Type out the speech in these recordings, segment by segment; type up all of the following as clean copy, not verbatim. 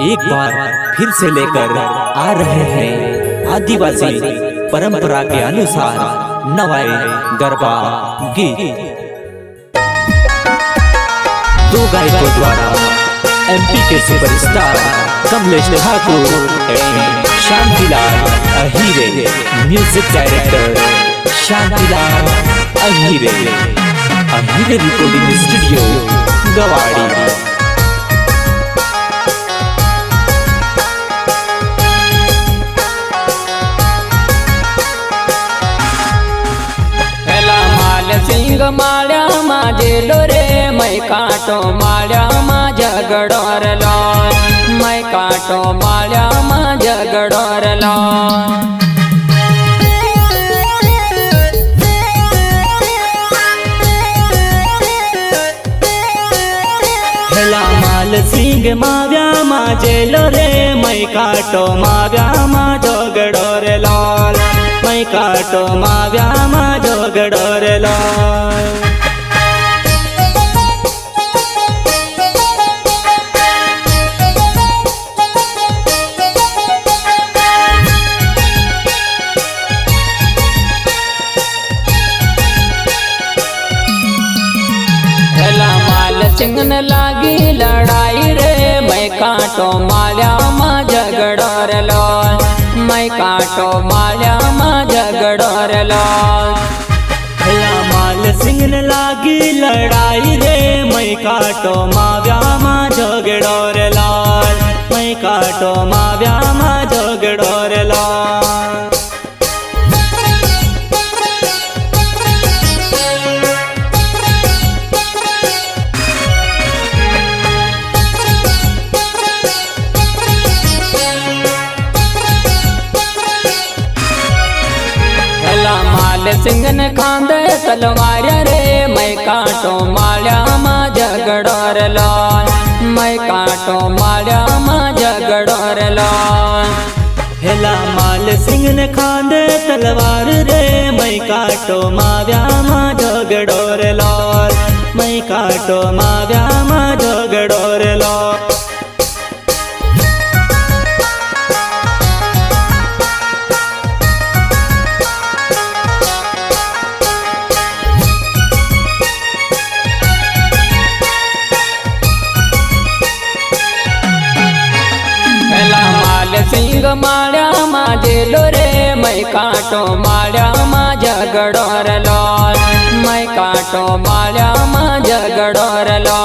एक बार फिर से लेकर आ रहे हैं आदिवासी परंपरा के अनुसार नवाए गरबा गीत। दो गायकों द्वारा एमपी के सुपरस्टार कमलेश ठाकुर एवं Shantilal Ahire, music director Shantilal Ahire, Ahire recording studio गवाड़ी। सिंग माळ्या माझे रे मै काटो माळ्या माझ्या गडोरला, मै काटो माळ्या माझ्या गडोरला। हेला माल सिंग माव्या माझे रे मै काटो माव्या माझो गडोरला, मै काटो माव्या माझो गडोरला। सिंगन लागी लड़ाई रे मैं काटो माल्या माझ्या गडोरला, मैं काटो माल्या माझ्या गडोरला। माल सिंगन लागी लड़ाई रे मैं काटो माव्या माझो गडोरला, मैं काटो माव्या माझो गडोरला। सिंगन खांदे तलवार रे मैं काटो माल्या माझ्या गडोरला, मैं काटो माल्या माझ्या गडोरला। हेला माल सिंगन खांदे तलवार रे मैं काटो माव्या माझो गडोरला, मैं काटो माव्या माझो गडोरला। सिंग माळ्या माझे रे मैं काटो माळ्या माझ्या गडोरला, मैं काटो माळ्या माझ्या गडोरला।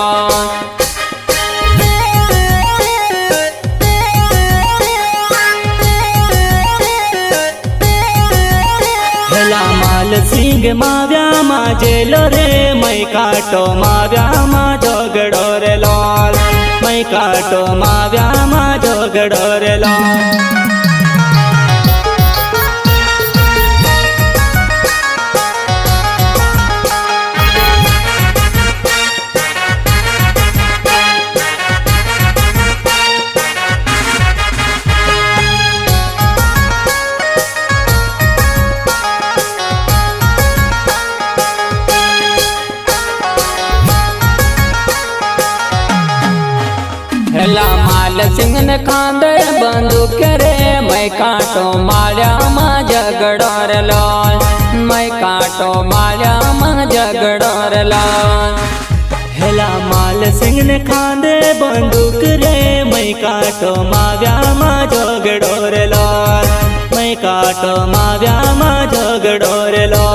हेला माल सिंग माव्या माझे रे मैं काटो माव्या माझो गडोरला, मैं काटो माव्या माझो गडोरला। हेला माल सिंगन खांदे बंदूक रे मैं काटो माल्या माझ्या गडोरला, मैं काटो माल्या माझ्या गडोरला। हेला माल सिंगन खांदे बंदूक रे मैं काटो माव्या माझो गडोरला, मैं काटो माव्या माझो गडोरला।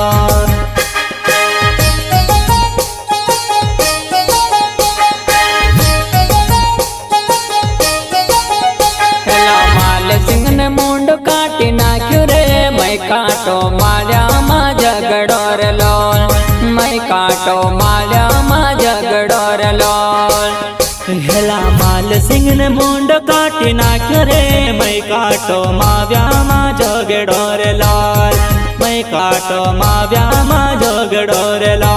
सिंगन मुंड काटी नाख्यो रे मैं काटो माल्या माझ्या गडोरला, मैं काटो माल्या माझ्या गडोरला। हेला माल सिंगन मुंड काटी नाख्यो रे मैं काटो माव्या माझो गडोरला, मैं काटो माव्या माझो गडोरला।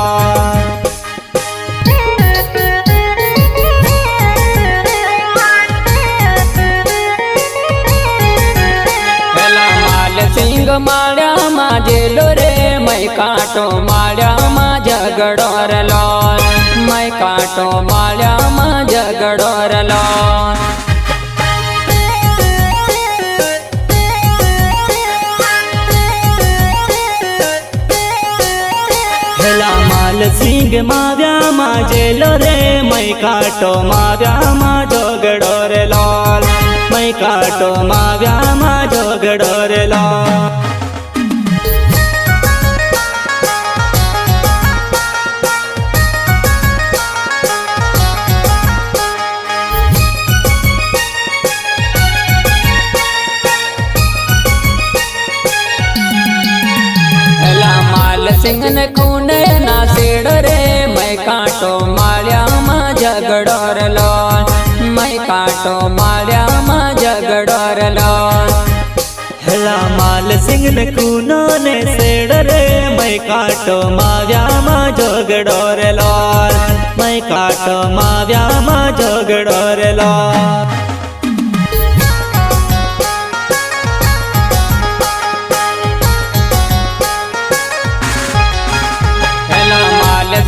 सिंग माळ्या माझे रे मैं काटो माळ्या माझ्या गडोरला, मैं काटो माळ्या माझ्या गडोरला। माव्याમાં જેલો રે મય કાટો માવ્યામાં જોગડો રે લાલ મય કાટો માવ્યામાં જોગડો રે લાલ सिंह ने खूने ना सेड़ रे मैं काटो माल्या मा झगड़ो रे लाल मैं काटो माल्या मा झगड़ो रे लाल हेला माल सिंह ने खूनो ने सेड़ रे मैं काटो माव्याમાં જોગડો રે લાલ मैं काटो माव्याમાં જોગડો रे लाल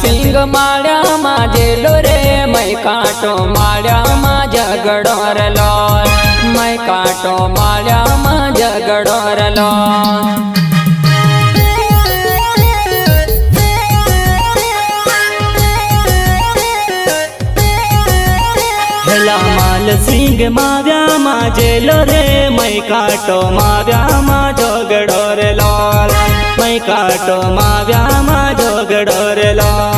सिंह माल्या मा जेलो रे मैं काटो माल्या मा झगड़ो रे लाल मैं काटो माल्या मा झगड़ो रे लाल हेला माल सिंह माव्याમાં જેલો રે मैं काटो माव्याમાં જોગડો રે લાલ मैं काटो माव्याમાં જોગડો रे लाल